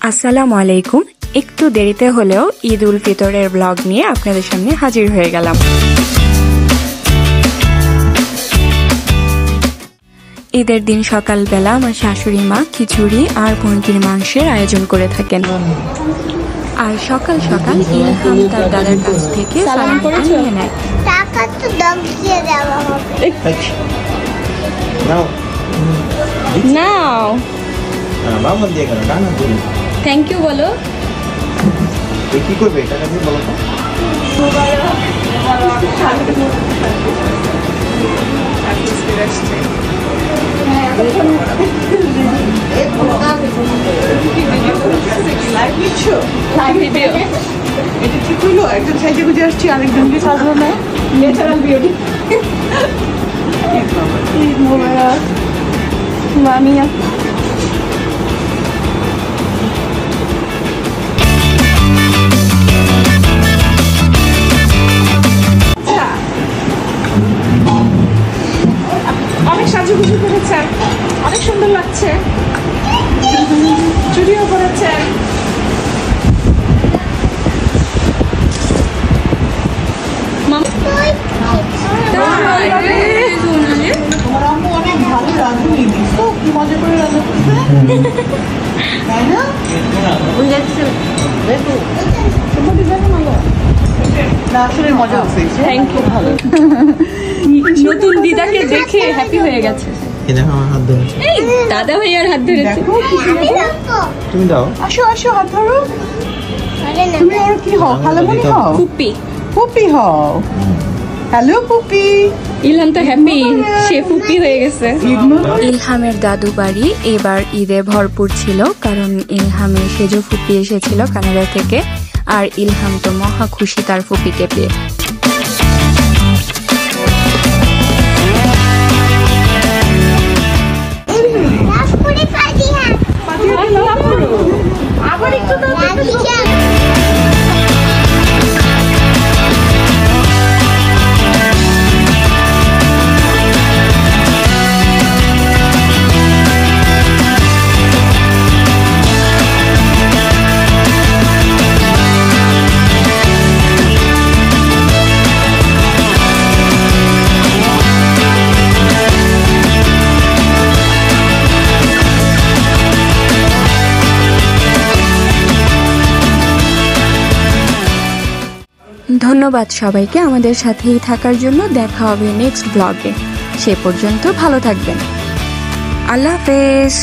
আসসালামু আলাইকুম। একটু দেরিতে হলেও ঈদ উল ফিতরের ব্লগ নিয়ে আপনাদের সামনে হাজির হয়ে গেলাম। ঈদের দিন সকালবেলা আমার শাশুড়ি মা খিচুড়ি আর মুরগির মাংসের আয়োজন করে থাকেন। আর সকাল সকাল ইলহাম তার দাদার কাছ থেকে সালামটা নিয়ে নেয়। টাকা তো দিয়ে দেওয়া হবে। নাও বাবা দিয়ে গেল না তুমি থ্যাংক ইউ বলো। কি করবে টাকা দিয়ে বলো তো। এটা ঠিক হইলো, একজন সাইজে গুজে আসছি, আরেকজনকে সাজলো না। Natural beauty. মামিয়া অনেক সাজুগুজু করেছেন, অনেক সুন্দর লাগছে, চুড়িও করেছেন। তোমার আম্মু অনেক ভালো রাঁধুনি, দেখছো কি মজা করে রান্না করছে, তাই না? না আসলে মজা হচ্ছে। থ্যাংক ইউ, ভালো। নতুন দিদাকে দেখে হ্যাপি হয়ে গেছে। এই দেখো আমার হাত ধরে। এই দাদা ভাইয়ার হাত ধরেছে। তুমি দাও। আসো আসো, হাত ধরো। তুমি ওর কি হও? খালামণি হও? ফুপি। ফুপি হও। হ্যালো ফুপি। ইলহাম তো হ্যাপি, সে ফুপি হয়ে গেছে। ইলহামের দাদু বাড়ি এবার ঈদে ভরপুর ছিল, কারণ ইলহামের সেজ ফুপি এসেছিল কানাডা থেকে। আর ইলহাম তো মহা খুশি তার ফুপিকে পেয়ে। আবার একটু ধন্যবাদ সবাইকে আমাদের সাথেই থাকার জন্য। দেখা হবে নেক্সট ব্লগে। সে পর্যন্ত ভালো থাকবেন। আল্লাহ হাফেজ।